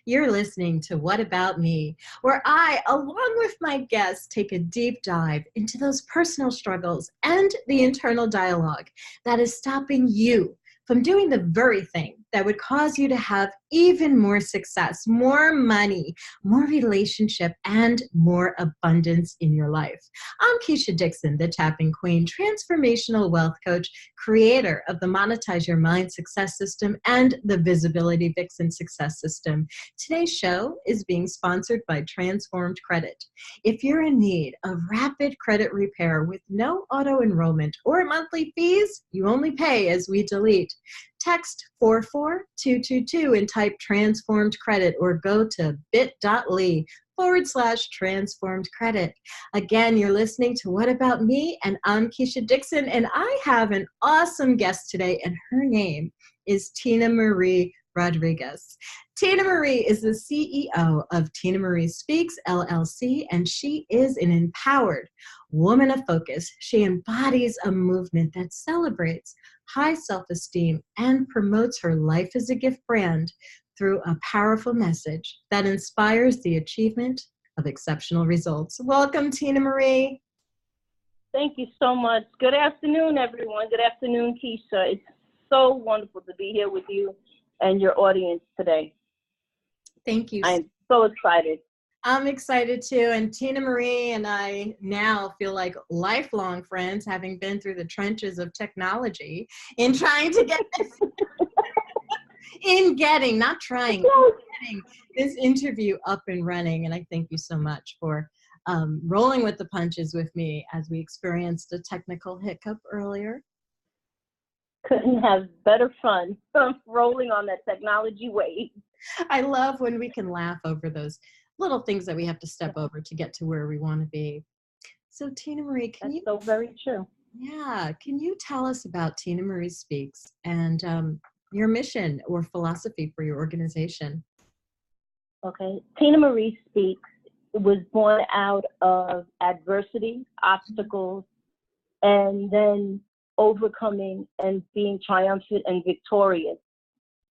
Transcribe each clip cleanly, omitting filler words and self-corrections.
You're listening to What About Me, where I, along with my guests, take a deep dive into those personal struggles and the internal dialogue that is stopping you from doing the very thing that would cause you to have even more success, more money, more relationship, and more abundance in your life. I'm Keisha Dixon, the tapping queen, transformational wealth coach, creator of the Monetize Your Mind Success System and the Visibility Vixen Success System. Today's show is being sponsored by Transformed Credit. If you're in need of rapid credit repair with no auto enrollment or monthly fees, you only pay as we delete. Text 44222 and type transformed credit or go to bit.ly/transformed credit. Again, you're listening to What About Me, and I'm Keisha Dixon, and I have an awesome guest today, and her name is Tinamarie Rodriguez. Tinamarie is the CEO of Tinamarie Speaks, LLC, and she is an empowered woman of focus. She embodies a movement that celebrates high self-esteem and promotes her life as a gift brand through a powerful message that inspires the achievement of exceptional results. Welcome, Tinamarie. Thank you so much. Good afternoon, everyone. Good afternoon, Keisha. It's so wonderful to be here with you and your audience today. Thank you. I'm so excited. I'm excited too. And Tinamarie and I now feel like lifelong friends, having been through the trenches of technology in trying to get this, getting this interview up and running. And I thank you so much for rolling with the punches with me as we experienced a technical hiccup earlier. Couldn't have better fun rolling on that technology wave. I love when we can laugh over those little things that we have to step over to get to where we want to be. So Tinamarie, That's so very true. Yeah, can you tell us about Tinamarie Speaks and your mission or philosophy for your organization? Okay, Tinamarie Speaks was born out of adversity, obstacles, and then overcoming and being triumphant and victorious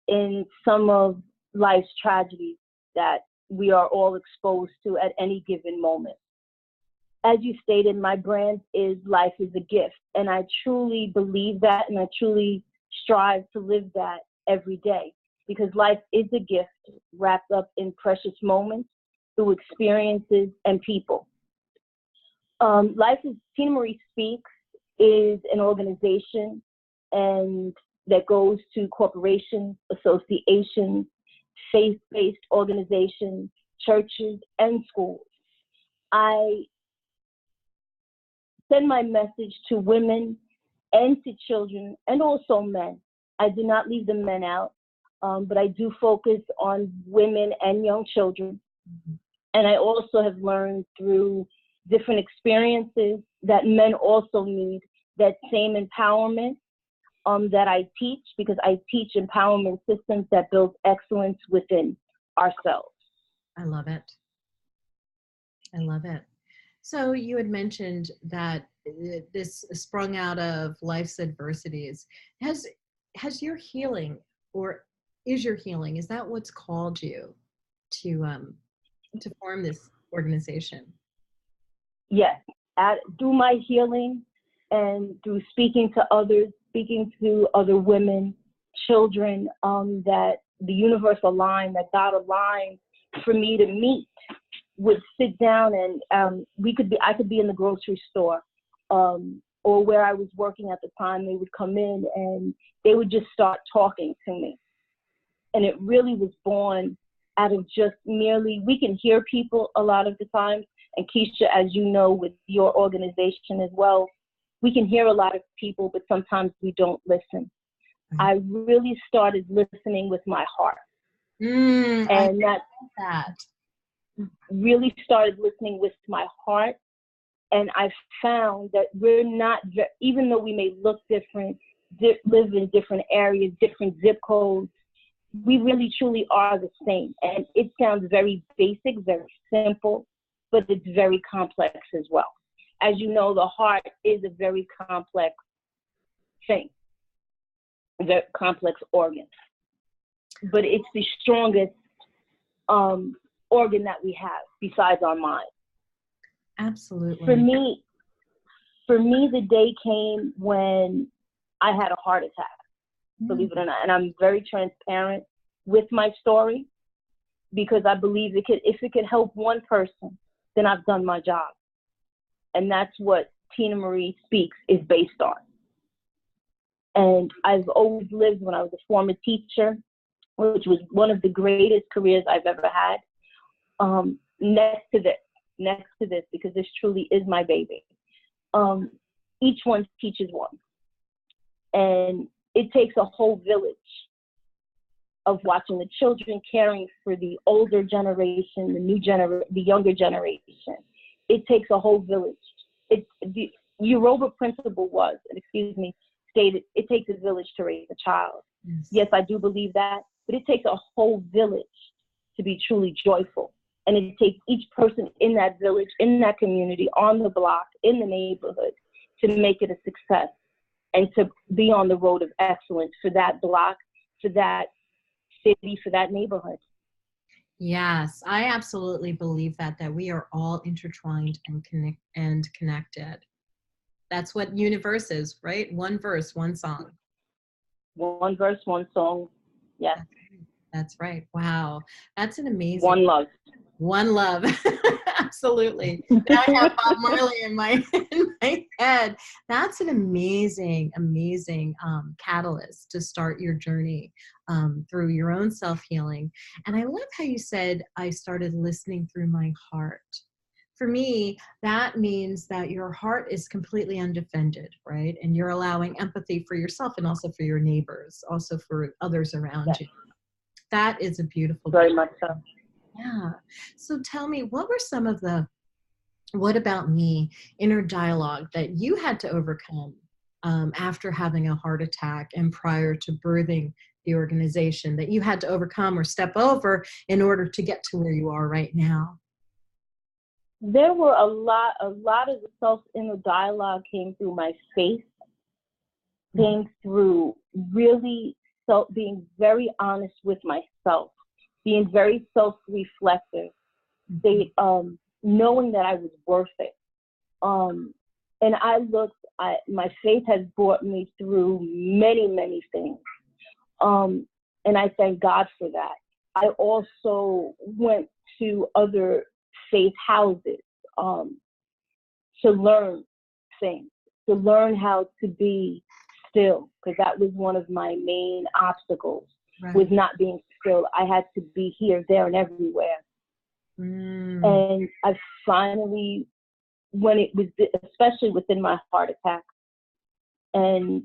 in some of life's tragedies that we are all exposed to at any given moment. As you stated, my brand is Life is a Gift, and I truly believe that, and I truly strive to live that every day, because life is a gift wrapped up in precious moments through experiences and people. Tinamarie Speaks is an organization and that goes to corporations, associations, faith-based organizations, churches, and schools. I send my message to women and to children and also men. I do not leave the men out, but I do focus on women and young children. And I also have learned through different experiences that men also need that same empowerment that I teach, because I teach empowerment systems that build excellence within ourselves. I love it. I love it. So you had mentioned that this sprung out of life's adversities. Has your healing, or is your healing, is that what's called you to form this organization? Yes, through my healing and through speaking to others, speaking to other women, children, that the universe aligned, that God aligned for me to meet, would sit down and I could be in the grocery store or where I was working at the time. They would come in and they would just start talking to me. And it really was born out of just merely, we can hear people a lot of the times. And Keisha, as you know, with your organization as well, we can hear a lot of people, but sometimes we don't listen. I really started listening with my heart. And that really started listening with my heart. And I found that we're not, even though we may look different, live in different areas, different zip codes, we really truly are the same. And it sounds very basic, very simple, but it's very complex as well. As you know, the heart is a very complex thing, a very complex organ. But it's the strongest organ that we have besides our mind. Absolutely. For me, the day came when I had a heart attack, believe it or not. And I'm very transparent with my story because I believe if it could help one person, then I've done my job. And that's what Tinamarie Speaks is based on. And I've always lived, when I was a former teacher, which was one of the greatest careers I've ever had, next to this, because this truly is my baby. Each one teaches one. And it takes a whole village of watching the children, caring for the older generation, the younger generation. It takes a whole village. The Yoruba principle stated, it takes a village to raise a child. Yes, I do believe that, but it takes a whole village to be truly joyful. And it takes each person in that village, in that community, on the block, in the neighborhood, to make it a success and to be on the road of excellence for that block, for that city, for that neighborhood. Yes, I absolutely believe that we are all intertwined and connected. That's what universe is, right? One verse, one song. One verse, one song. Yes. That's right. Wow. That's an amazing. One love. One love. Absolutely. Now I have Bob Marley in my head. That's an amazing catalyst to start your journey through your own self-healing. And I love how you said, I started listening through my heart. For me, that means that your heart is completely undefended, right? And you're allowing empathy for yourself and also for your neighbors, also for others around you. That is a beautiful. Very much so. Yeah. So tell me, what were some of the what about me inner dialogue that you had to overcome after having a heart attack and prior to birthing the organization that you had to overcome or step over in order to get to where you are right now? There were a lot of the self-inner dialogue came through my faith, came through really being very honest with myself, being very self-reflective, knowing that I was worth it. And my faith has brought me through many, many things. And I thank God for that. I also went to other faith houses to learn things, to learn how to be still, because that was one of my main obstacles, was not being still. I had to be here, there, and everywhere. And I finally, especially within my heart attack, and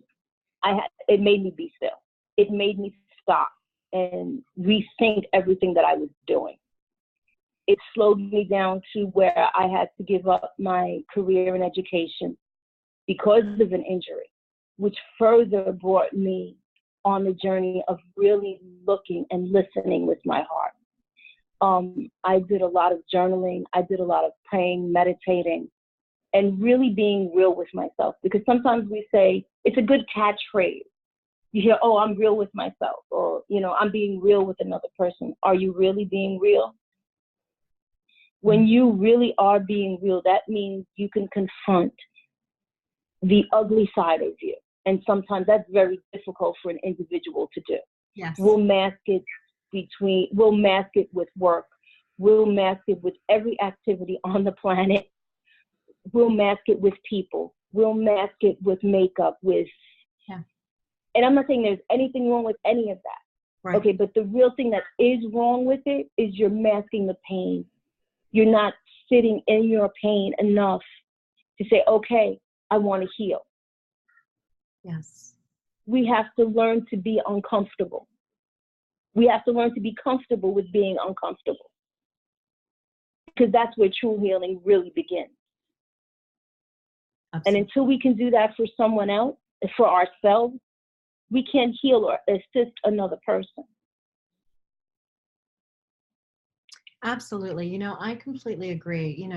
it made me be still. It made me stop and rethink everything that I was doing. It slowed me down to where I had to give up my career in education because of an injury, which further brought me on the journey of really looking and listening with my heart. I did a lot of journaling. I did a lot of praying, meditating, and really being real with myself. Because sometimes we say, it's a good catchphrase. You hear, oh, I'm real with myself, or, I'm being real with another person. Are you really being real? When you really are being real, that means you can confront the ugly side of you. And sometimes that's very difficult for an individual to do. Yes. We'll mask it with work. We'll mask it with every activity on the planet. We'll mask it with people. We'll mask it with makeup, and I'm not saying there's anything wrong with any of that. Right. Okay, but the real thing that is wrong with it is you're masking the pain. You're not sitting in your pain enough to say, okay, I want to heal. Yes. We have to learn to be uncomfortable. We have to learn to be comfortable with being uncomfortable. Because that's where true healing really begins. Absolutely. And until we can do that for someone else, for ourselves, we can't heal or assist another person. Absolutely. I completely agree.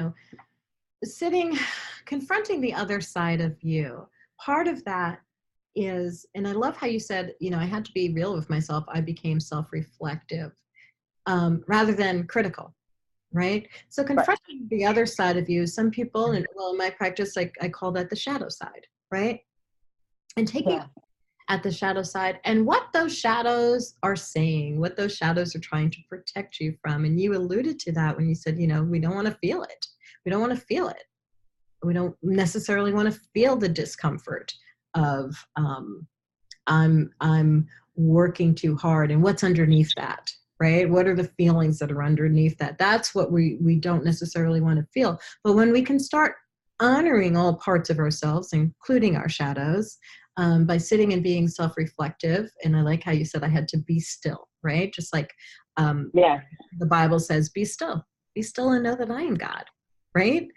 Confronting the other side of you, part of that is, and I love how you said, I had to be real with myself. I became self-reflective. rather than critical, right? So confronting the other side of you, some people, and well, in my practice, like I call that the shadow side, right? And taking at the shadow side and what those shadows are saying, what those shadows are trying to protect you from. And you alluded to that when you said, you know, we don't want to feel it. We don't want to feel it. We don't necessarily want to feel the discomfort of I'm working too hard, and what's underneath that, right? What are the feelings that are underneath that? That's what we don't necessarily want to feel. But when we can start honoring all parts of ourselves, including our shadows, by sitting and being self-reflective, and I like how you said I had to be still, right? Just like the Bible says, be still and know that I am God, right?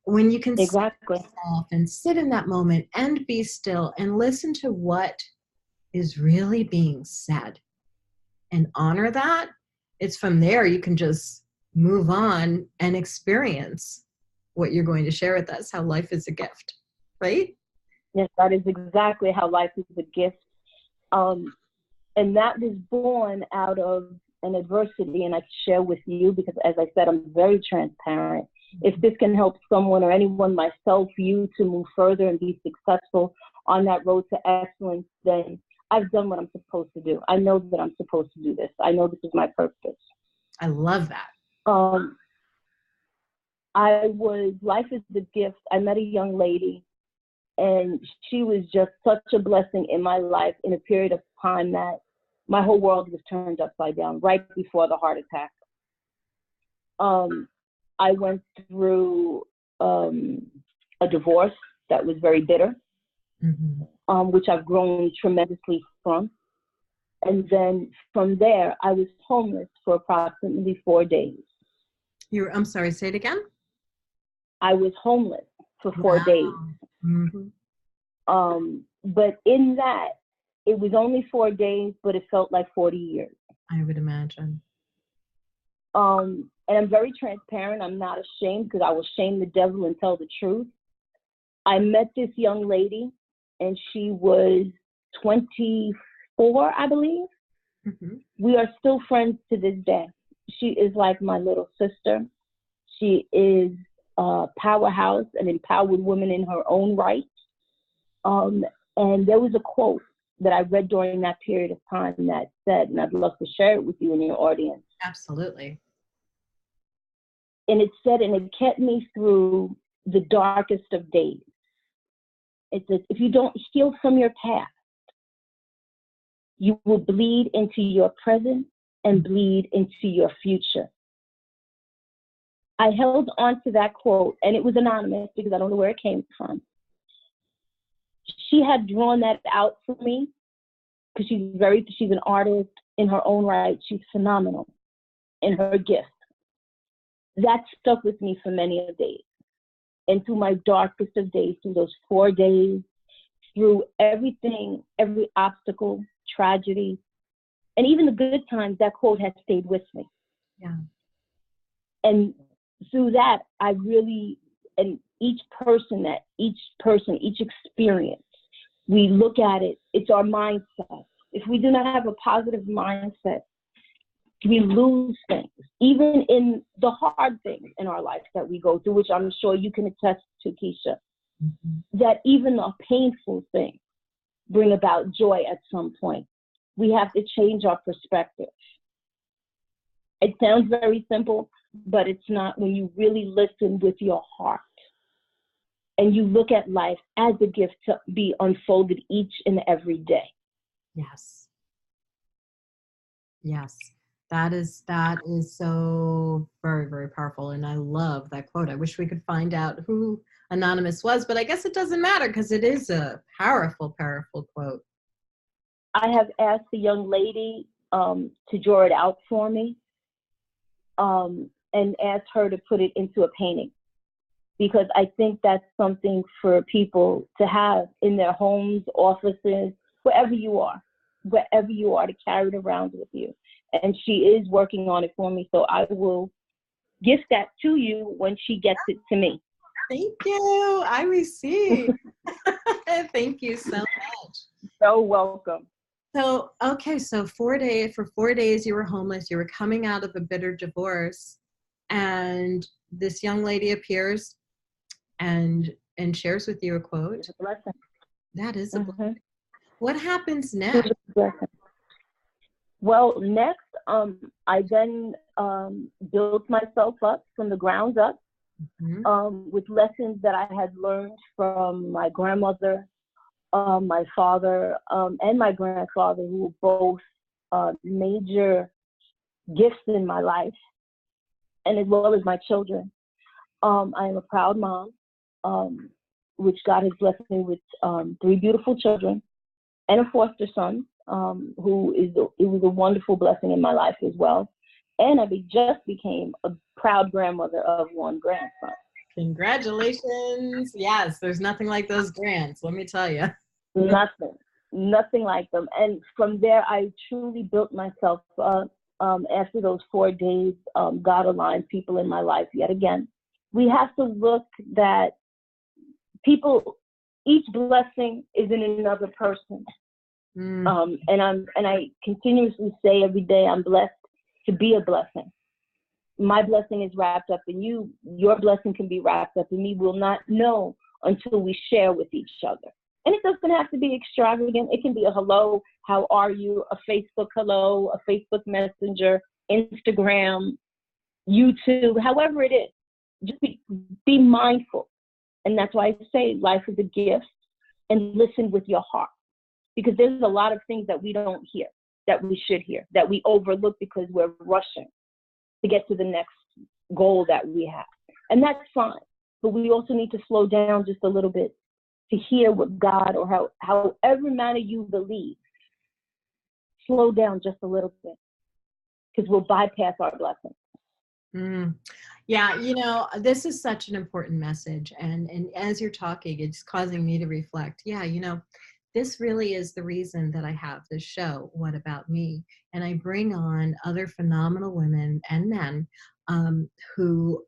When you can sit yourself and sit in that moment and be still and listen to what is really being said and honor that, it's from there you can just move on and experience what you're going to share with us, how life is a gift, right? Yes, that is exactly how life is a gift. And that was born out of an adversity, and I share with you because, as I said, I'm very transparent. If this can help someone or anyone, myself, you, to move further and be successful on that road to excellence, then I've done what I'm supposed to do. I know that I'm supposed to do this. I know this is my purpose. I love that. Life is the gift. I met a young lady, and she was just such a blessing in my life in a period of time that my whole world was turned upside down right before the heart attack. I went through a divorce that was very bitter, which I've grown tremendously from. And then from there, I was homeless for approximately 4 days. I'm sorry, say it again? I was homeless for 4 days. But in that, it was only 4 days, but it felt like 40 years. I would imagine. And I'm very transparent. I'm not ashamed because I will shame the devil and tell the truth. I met this young lady, and she was 24, I believe. We are still friends to this day. She is like my little sister. She is a powerhouse, an empowered woman in her own right. And there was a quote that I read during that period of time that said, and I'd love to share it with you and your audience. Absolutely. And it said, and it kept me through the darkest of days. It says, if you don't heal from your past, you will bleed into your present and bleed into your future. I held on to that quote, and it was anonymous because I don't know where it came from. She had drawn that out for me because she's an artist in her own right. She's phenomenal in her gift. That stuck with me for many days. And through my darkest of days, through those 4 days, through everything, every obstacle, tragedy, and even the good times, that quote has stayed with me. Yeah. And through that, I really, and each experience, we look at it, it's our mindset. If we do not have a positive mindset, we lose things, even in the hard things in our life that we go through, which I'm sure you can attest to, Keisha, that even the painful things bring about joy at some point. We have to change our perspective. It sounds very simple, but it's not when you really listen with your heart and you look at life as a gift to be unfolded each and every day. Yes. Yes. That is so very, very powerful. And I love that quote. I wish we could find out who Anonymous was, but I guess it doesn't matter because it is a powerful, powerful quote. I have asked the young lady to draw it out for me and asked her to put it into a painting, because I think that's something for people to have in their homes, offices, wherever you are, to carry it around with you. And she is working on it for me, so I will gift that to you when she gets it to me. Thank you. I receive. Thank you so much. So welcome. So, okay, so for 4 days you were homeless, you were coming out of a bitter divorce, and this young lady appears and shares with you a quote. It's a blessing. That is a blessing. Mm-hmm. What happens It next? was a blessing. Well, next, I then built myself up from the ground up with lessons that I had learned from my grandmother, my father, and my grandfather, who were both major gifts in my life, and as well as my children. I am a proud mom, which God has blessed me with 3 beautiful children and a foster son, it was a wonderful blessing in my life as well. And I just became a proud grandmother of 1 grandson. Congratulations. Yes, there's nothing like those grants, let me tell you. Nothing like them. And from there, I truly built myself up. After those 4 days, God aligned people in my life yet again. We have to look that each blessing is in another person. And I continuously say every day, I'm blessed to be a blessing. My blessing is wrapped up in you. Your blessing can be wrapped up in me. We'll not know until we share with each other. And it doesn't have to be extravagant. It can be a hello, how are you? A Facebook hello, a Facebook Messenger, Instagram, YouTube, however it is. Just be mindful. And that's why I say life is a gift, and listen with your heart. Because there's a lot of things that we don't hear, that we should hear, that we overlook because we're rushing to get to the next goal that we have. And that's fine. But we also need to slow down just a little bit to hear what God, or however manner you believe, slow down just a little bit, because we'll bypass our blessings. Yeah, this is such an important message. And as you're talking, it's causing me to reflect. Yeah, this really is the reason that I have this show, What About Me? And I bring on other phenomenal women and men who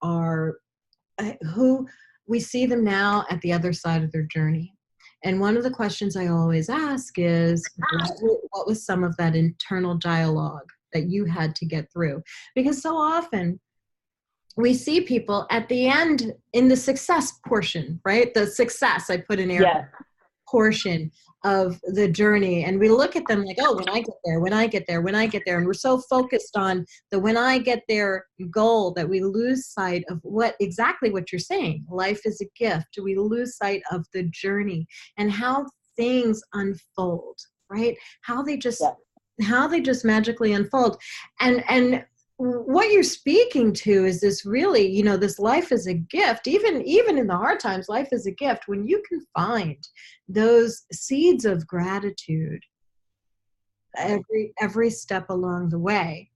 we see them now at the other side of their journey. And one of the questions I always ask is, what was some of that internal dialogue that you had to get through? Because so often we see people at the end in the success portion, right? The success, I put in air portion of the journey. And we look at them like, oh, when I get there, when I get there, when I get there. And we're so focused on the when I get there goal that we lose sight of exactly what you're saying. Life is a gift. We lose sight of the journey and how things unfold, right? How they just magically unfold. And what you're speaking to is this really, this life is a gift. Even in the hard times, life is a gift. When you can find those seeds of gratitude every step along the way,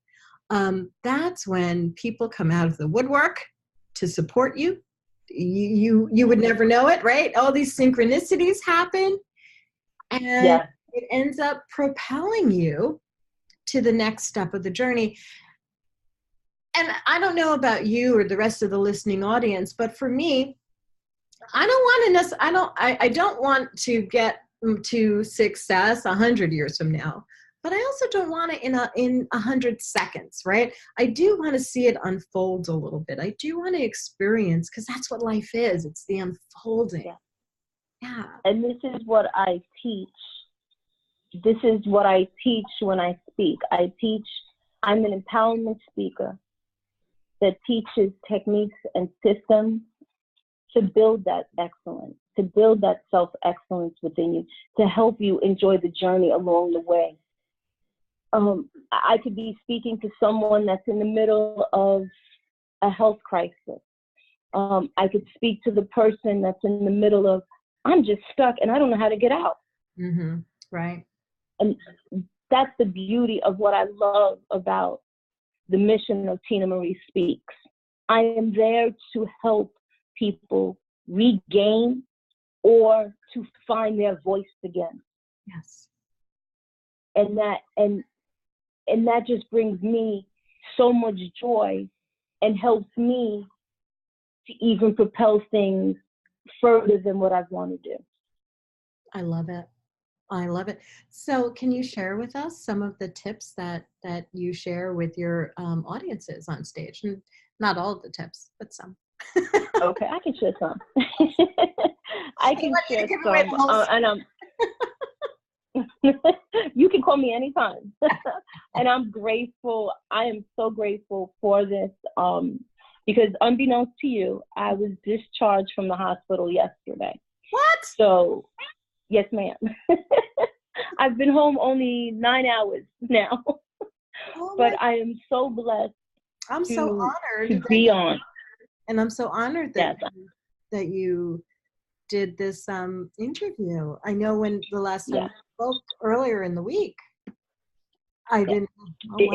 that's when people come out of the woodwork to support you. You would never know it, right? All these synchronicities happen, and it ends up propelling you to the next step of the journey. And I don't know about you or the rest of the listening audience, but for me, I don't want to get to success 100 years from now, but I also don't want it in 100 seconds, right? I do want to see it unfold a little bit. I do want to experience, because that's what life is. It's the unfolding. Yeah. And this is what I teach. This is what I teach when I speak. I'm an empowerment speaker that teaches techniques and systems to build that excellence, to build that self-excellence within you, to help you enjoy the journey along the way. I could be speaking to someone that's in the middle of a health crisis. I could speak to the person that's in the middle of, I'm just stuck and I don't know how to get out. Mm-hmm. Right. And that's the beauty of what I love about the mission of Tinamarie Speaks. I am there to help people regain or to find their voice again. Yes. And that just brings me so much joy and helps me to even propel things further than what I want to do. I love it. I love it. So can you share with us some of the tips that you share with your audiences on stage? And not all of the tips, but some. Okay, I can share some. I can share some, and you can call me anytime. And I'm grateful. I am so grateful for this, because unbeknownst to you, I was discharged from the hospital yesterday. What? So, yes, ma'am. I've been home only 9 hours now, but I am so blessed. I'm so honored to be on. And I'm so honored that that you did this interview. I know when the last time I spoke earlier in the week, I didn't. It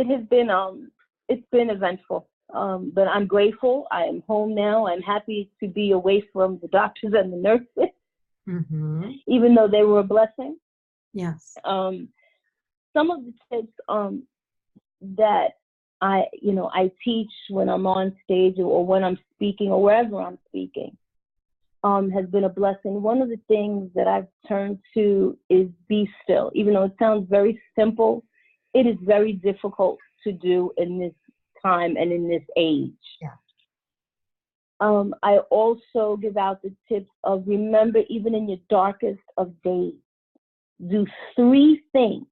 has been it's been eventful. But I'm grateful. I am home now. I'm happy to be away from the doctors and the nurses, even though they were a blessing. Yes. Some of the tips that I teach when I'm on stage or when I'm speaking or wherever I'm speaking has been a blessing. One of the things that I've turned to is be still. Even though it sounds very simple, it is very difficult to do in this time and in this age. Yeah. I also give out the tips of remember, even in your darkest of days, do 3 things.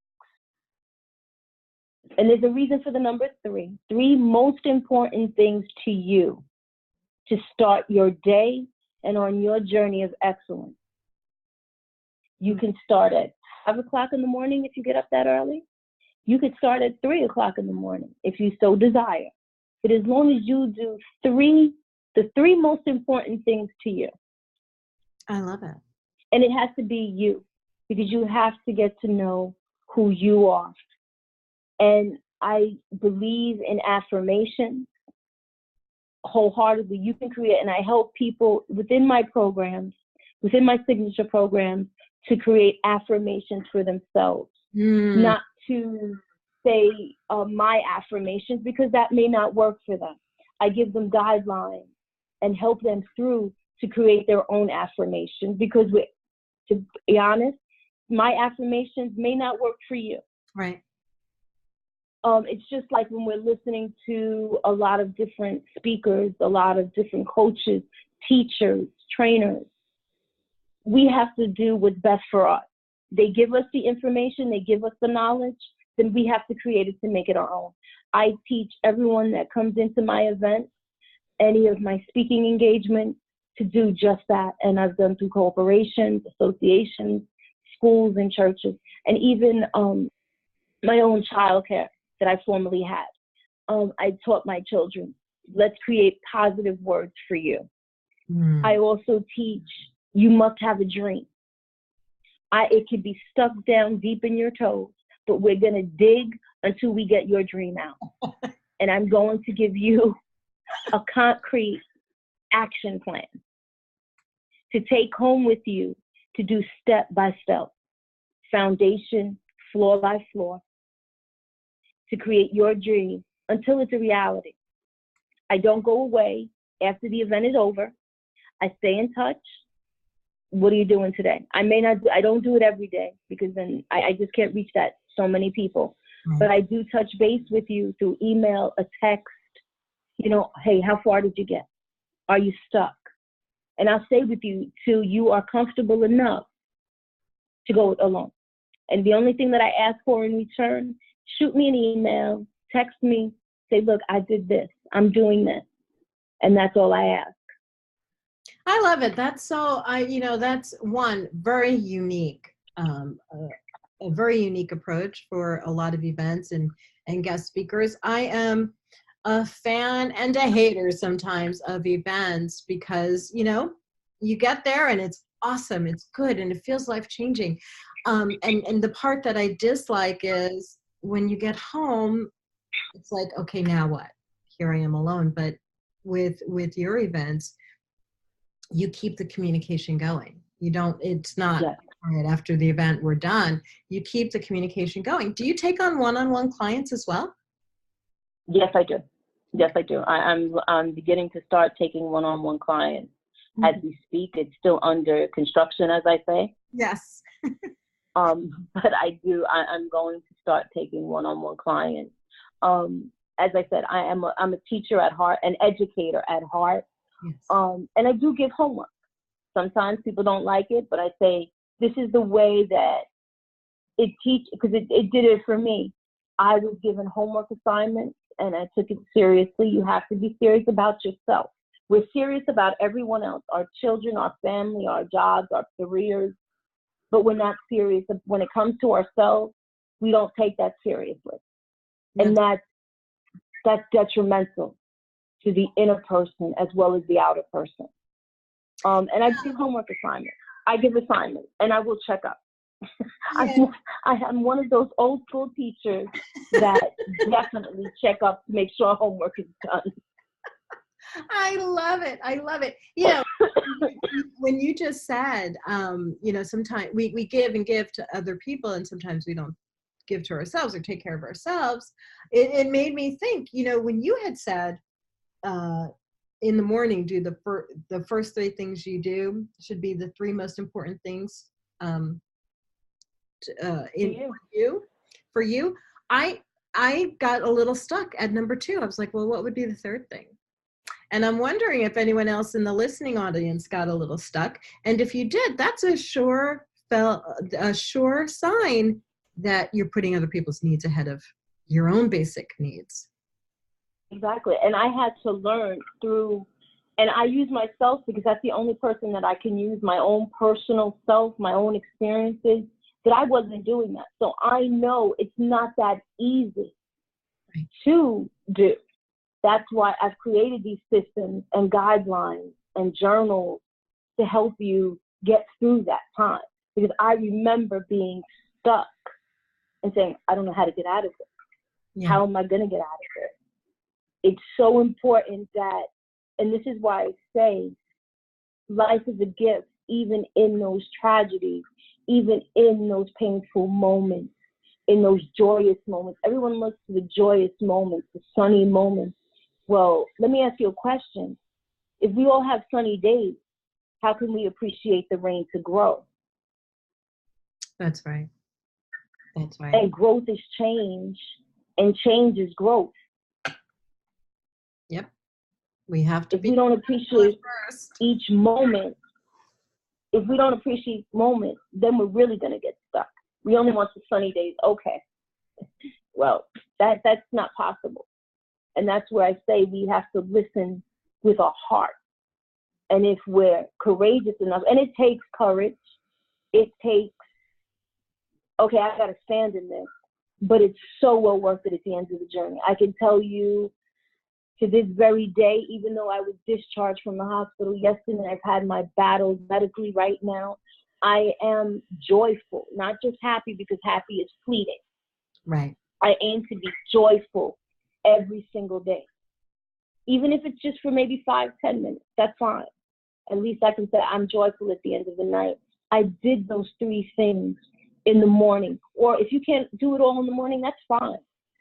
And there's a reason for the number 3. 3 most important things to you to start your day and on your journey of excellence. You can start at 5 o'clock in the morning if you get up that early. You could start at 3 o'clock in the morning if you so desire. But as long as you do the 3 most important things to you. I love it. And it has to be you, because you have to get to know who you are. And I believe in affirmation wholeheartedly. You can create, and I help people within my programs, within my signature programs, to create affirmations for themselves. Not to say my affirmations, because that may not work for them. I give them guidelines and help them through to create their own affirmations, because to be honest, my affirmations may not work for you. Right. It's just like when we're listening to a lot of different speakers, a lot of different coaches, teachers, trainers. We have to do what's best for us. They give us the information, they give us the knowledge, then we have to create it to make it our own. I teach everyone that comes into my event, any of my speaking engagements, to do just that. And I've done through corporations, associations, schools, and churches, and even my own childcare that I formerly had. I taught my children, let's create positive words for you. I also teach, you must have a dream. It could be stuck down deep in your toes, but we're going to dig until we get your dream out. And I'm going to give you a concrete action plan to take home with you, to do step by step, foundation, floor by floor, to create your dream until it's a reality. I don't go away after the event is over. I stay in touch. What are you doing today? I don't do it every day, because then I just can't reach that so many people. But I do touch base with you through email, a text, hey, how far did you get? Are you stuck? And I'll stay with you till you are comfortable enough to go it alone. And the only thing that I ask for in return, shoot me an email, text me, say, look, I did this, I'm doing this. And that's all I ask. I love it. That's that's one very unique, a very unique approach for a lot of events and guest speakers. I am a fan and a hater sometimes of events, because, you get there and it's awesome, it's good, and it feels life-changing. And the part that I dislike is when you get home, it's like, okay, now what? Here I am alone. But with your events, you keep the communication going. It's not right after the event, we're done. You keep the communication going. Do you take on one-on-one clients as well? Yes, I do. Yes, I do. I'm beginning to start taking one-on-one clients. as we speak. It's still under construction, as I say. Yes. But I'm going to start taking one-on-one clients. As I said, I'm a teacher at heart, an educator at heart. Yes. And I do give homework. Sometimes people don't like it, but I say, this is the way that it teaches, because it did it for me. I was given homework assignments and I took it seriously. You have to be serious about yourself. We're serious about everyone else, our children, our family, our jobs, our careers, but we're not serious. When it comes to ourselves, we don't take that seriously. Yes. And that's detrimental to the inner person as well as the outer person. And I give homework assignments. I give assignments and I will check up. Yeah. I'm one of those old school teachers that definitely check up to make sure homework is done. I love it. I love it. When you just said, sometimes we give and give to other people and sometimes we don't give to ourselves or take care of ourselves. It made me think, when you had said, in the morning, do the first 3 things you do should be the 3 most important things for you. I got a little stuck at number 2. I was like, well, what would be the 3rd thing? And I'm wondering if anyone else in the listening audience got a little stuck. And if you did, that's a sure sign that you're putting other people's needs ahead of your own basic needs. Exactly. And I had to learn through, and I use myself because that's the only person that I can use, my own personal self, my own experiences, that I wasn't doing that. So I know it's not that easy to do. That's why I've created these systems and guidelines and journals to help you get through that time. Because I remember being stuck and saying, I don't know how to get out of it. Yeah. How am I going to get out of it? It's so important that, and this is why I say life is a gift, even in those tragedies, even in those painful moments, in those joyous moments. Everyone looks to the joyous moments, the sunny moments. Well, let me ask you a question. If we all have sunny days, how can we appreciate the rain to grow? That's right. That's right. And growth is change, and change is growth. Yep. We have to if we don't appreciate each moment, if we don't appreciate moments, then we're really going to get stuck. We only want the sunny days. Okay. Well, that's not possible. And that's where I say we have to listen with our heart. And if we're courageous enough, and it takes courage, it takes, okay, I got to stand in this, but it's so well worth it at the end of the journey. I can tell you to this very day, even though I was discharged from the hospital yesterday, I've had my battles medically right now, I am joyful, not just happy, because happy is fleeting. Right. I aim to be joyful every single day. Even if it's just for maybe 5-10 minutes, that's fine. At least I can say I'm joyful at the end of the night. I did those 3 things in the morning. Or if you can't do it all in the morning, that's fine.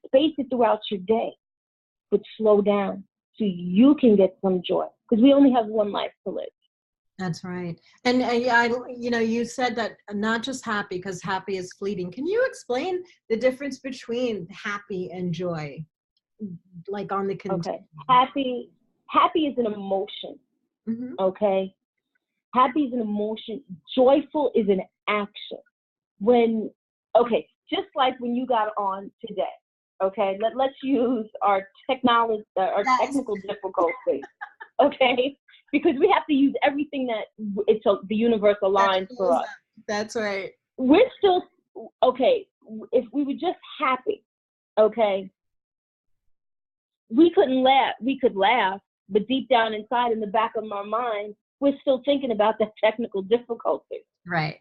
Space it throughout your day, but slow down so you can get some joy. Because we only have one life to live. That's right. And you said that not just happy, because happy is fleeting. Can you explain the difference between happy and joy? Like on the okay. Happy is an emotion. Mm-hmm. Okay. Happy is an emotion. Joyful is an action. Just like when you got on today. Okay, let's use our technology, our technical difficulty. Okay, because we have to use everything that the universe aligns for us. That's right. We're still okay. If we were just happy, okay, we couldn't laugh. We could laugh, but deep down inside, in the back of our mind, we're still thinking about the technical difficulty. Right.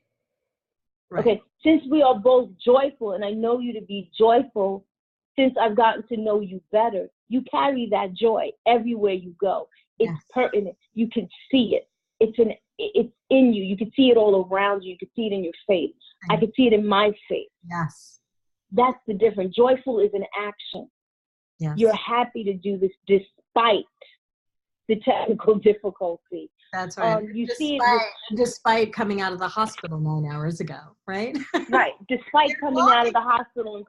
Right. Okay, since we are both joyful, and I know you to be joyful, since I've gotten to know you better, you carry that joy everywhere you go. It's pertinent. You can see it. It's in you. You can see it all around you. You can see it in your face. I can see it in my face. Yes. That's the difference. Joyful is an action. Yes. You're happy to do this despite the technical difficulty. That's right. You see it with, Despite coming out of the hospital 9 hours ago, right? right. Despite coming out of the hospital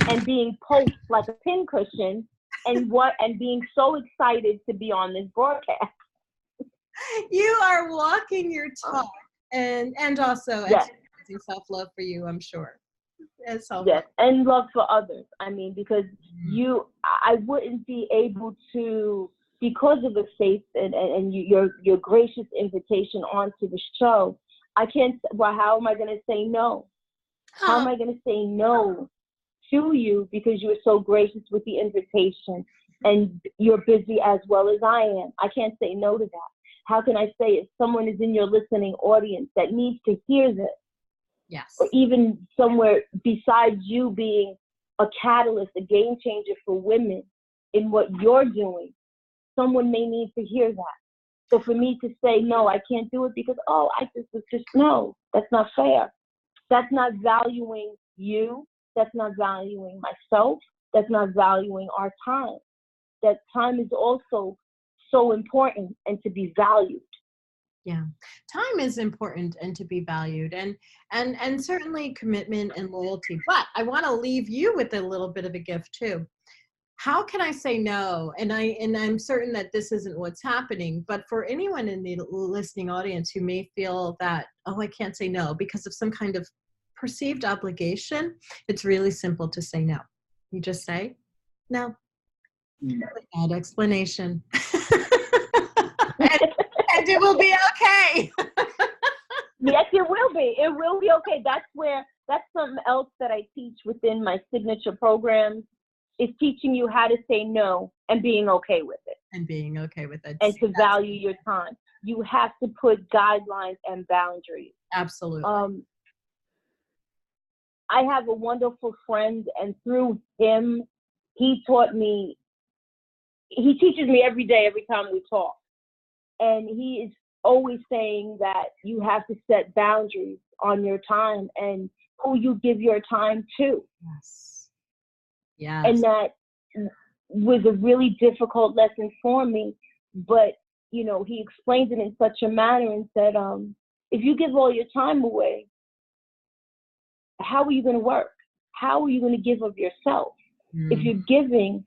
and being pulsed like a pincushion, and being so excited to be on this broadcast. You are walking your talk, and also Yes. exercising self-love for you, I'm sure. Yes, and love for others. I mean, because I wouldn't be able to, because of the faith and your gracious invitation onto the show. I can't. Well, how am I going to say no? How am I going to say no to you, because you are so gracious with the invitation, and you're busy as well as I am? I can't say no to that. How can I say if someone is in your listening audience that needs to hear this? Yes. Or even somewhere besides you being a catalyst, a game changer for women in what you're doing, someone may need to hear that. So for me to say, no, I can't do it because, no, that's not fair. That's not valuing you. That's not valuing myself. That's not valuing our time. That time is also so important and to be valued. Yeah, time is important and to be valued, and certainly commitment and loyalty. But I want to leave you with a little bit of a gift too. How can I say no? And I'm certain that this isn't what's happening, but for anyone in the listening audience who may feel that, oh, I can't say no because of some kind of perceived obligation, it's really simple to say no. You just say no. Without explanation. and it will be okay. Yes, it will be. It will be okay. That's something else that I teach within my signature programs, is teaching you how to say no and being okay with it. And being okay with it. And to value your time. You have to put guidelines and boundaries. Absolutely. I have a wonderful friend, and through him, he teaches me every day, every time we talk. And he is always saying that you have to set boundaries on your time and who you give your time to. Yes. Yes. And that was a really difficult lesson for me. But, he explained it in such a manner and said, if you give all your time away, how are you going to work? How are you going to give of yourself? If you're giving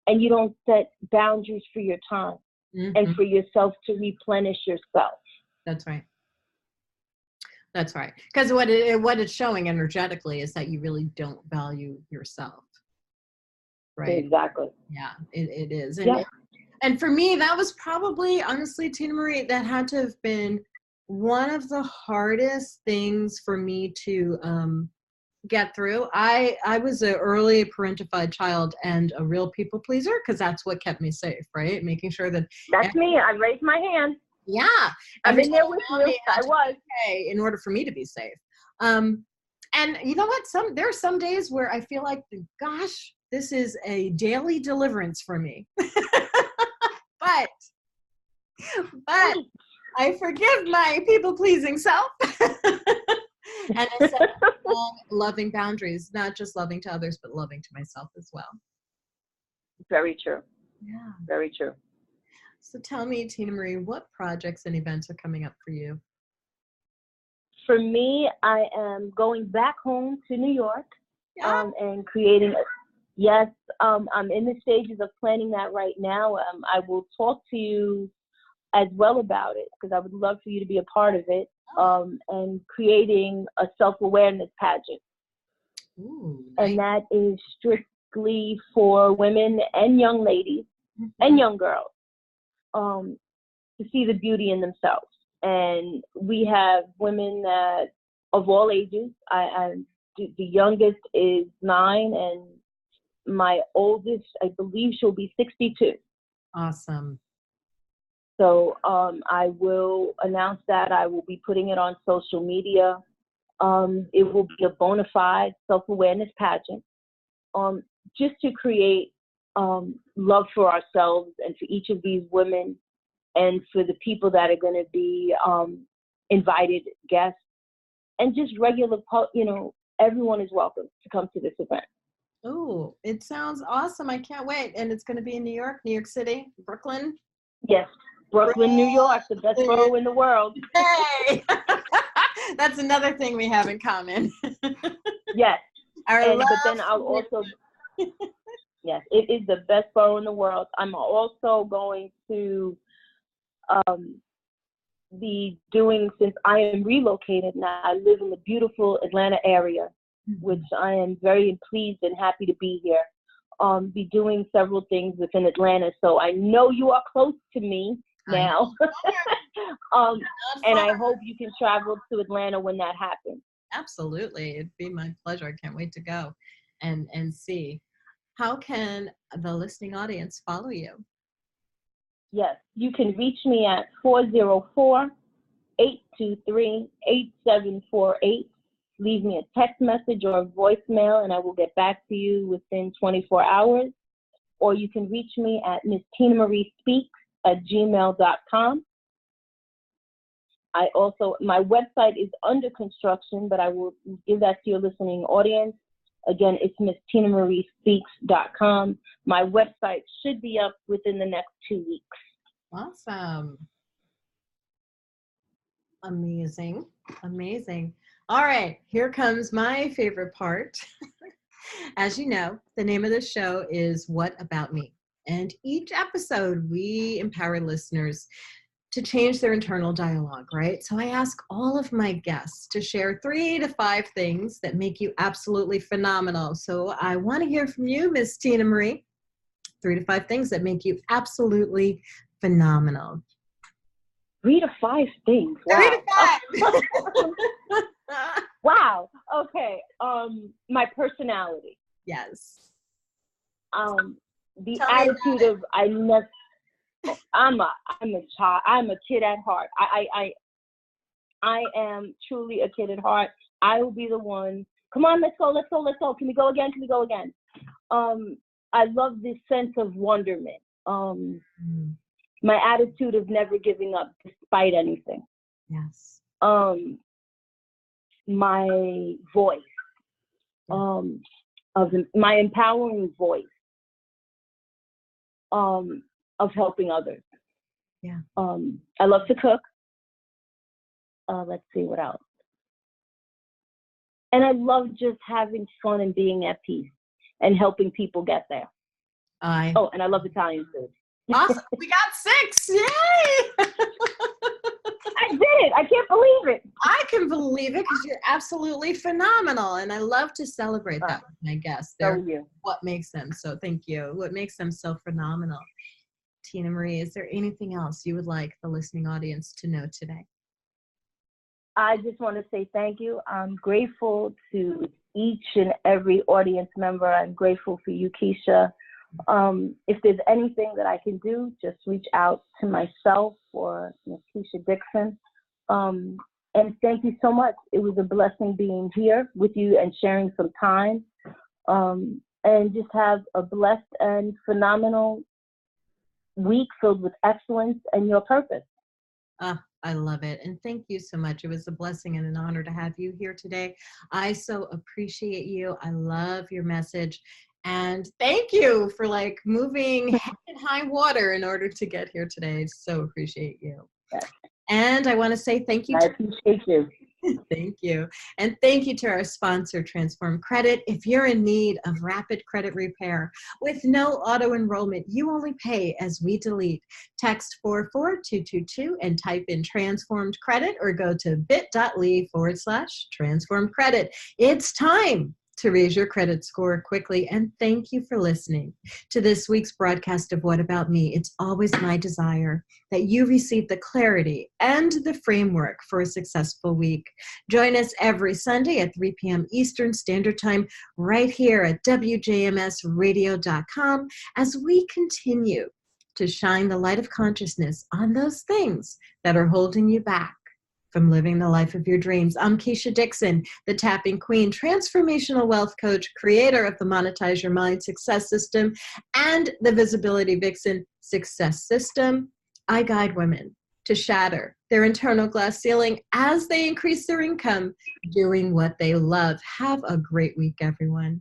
and you don't set boundaries for your time and for yourself to replenish yourself. That's right. That's right. Because what it's showing energetically is that you really don't value yourself. Right. Exactly. Yeah, it is. Yeah. And for me, that was probably, honestly, Tinamarie, that had to have been one of the hardest things for me to get through. I was an early parentified child and a real people pleaser, because that's what kept me safe, right? Making sure that that's me. I raised my hand. Yeah, I'm in there with you. I was okay in order for me to be safe. And you know what? There are some days where I feel like, gosh, this is a daily deliverance for me. but I forgive my people pleasing self. And I set loving boundaries, not just loving to others, but loving to myself as well. Very true. Yeah. Very true. So tell me, Tinamarie, what projects and events are coming up for you? For me, I am going back home to New York and creating. I'm in the stages of planning that right now. I will talk to you as well about it, because I would love for you to be a part of it. And creating a self-awareness pageant. Ooh, nice. And that is strictly for women and young ladies and young girls to see the beauty in themselves. And we have women that of all ages. The youngest is 9, and my oldest, I believe, she'll be 62. Awesome. So I will announce that. I will be putting it on social media. It will be a bona fide self-awareness pageant, just to create love for ourselves and for each of these women, and for the people that are going to be invited guests, and just regular, everyone is welcome to come to this event. Oh, it sounds awesome. I can't wait. And it's going to be in New York City, Brooklyn. Yes. Brooklyn, New York, the best borough in the world. Hey! That's another thing we have in common. Yes. But then I'll also, yes, it is the best borough in the world. I'm also going to be doing, since I am relocated now, I live in the beautiful Atlanta area, which I am very pleased and happy to be here. Be doing several things within Atlanta. So I know you are close to me now. And I hope you can travel to Atlanta when that happens. Absolutely. It'd be my pleasure. I can't wait to go and see. How can the listening audience follow you? Yes, you can reach me at 404-823-8748. Leave me a text message or a voicemail, and I will get back to you within 24 hours. Or you can reach me at MissTinaMarieSpeaks@gmail.com. My website is under construction, but I will give that to your listening audience. Again, it's MissTinaMarieSpeaks.com. My website should be up within the next 2 weeks. Awesome. Amazing. Amazing. All right, here comes my favorite part. As you know, the name of the show is What About Me? And each episode, we empower listeners to change their internal dialogue, right? So I ask all of my guests to share 3 to 5 things that make you absolutely phenomenal. So I want to hear from you, Miss Tinamarie. 3 to 5 things that make you absolutely phenomenal. 3 to 5 things. Wow. 3 to 5. Wow. Okay. My personality. Yes. The attitude of I'm a child. I'm a kid at heart. I am truly a kid at heart. I will be the one. Come on, let's go. Can we go again? I love this sense of wonderment. My attitude of never giving up despite anything. Yes. My voice. My empowering voice. Of helping others. Yeah. I love to cook. Let's see what else. And I love just having fun and being at peace and helping people get there. And I love Italian food. Awesome. We got 6. Yay! I did it. I can't believe it. I can believe it because you're absolutely phenomenal. And I love to celebrate that with my guests. What makes them so, thank you. What makes them so phenomenal. Tinamarie, is there anything else you would like the listening audience to know today? I just want to say thank you. I'm grateful to each and every audience member. I'm grateful for you, Keisha. If there's anything that I can do, just reach out to myself or Keisha Dixon. And thank you so much. It was a blessing being here with you and sharing some time. And just have a blessed and phenomenal week filled with excellence and your purpose. I love it. And thank you so much. It was a blessing and an honor to have you here today. I so appreciate you. I love your message. And thank you for moving head in high water in order to get here today. So appreciate you. Yes. And I want to say thank you. I appreciate you. Thank you. And thank you to our sponsor, Transform Credit. If you're in need of rapid credit repair with no auto enrollment, you only pay as we delete. Text 44222 and type in transformed credit or go to bit.ly/transformed credit. It's time to raise your credit score quickly. And thank you for listening to this week's broadcast of What About Me. It's always my desire that you receive the clarity and the framework for a successful week. Join us every Sunday at 3 p.m. Eastern Standard Time right here at WJMSradio.com as we continue to shine the light of consciousness on those things that are holding you back from living the life of your dreams. I'm Keisha Dixon, the Tapping Queen, transformational wealth coach, creator of the Monetize Your Mind Success System and the Visibility Vixen Success System. I guide women to shatter their internal glass ceiling as they increase their income doing what they love. Have a great week, everyone.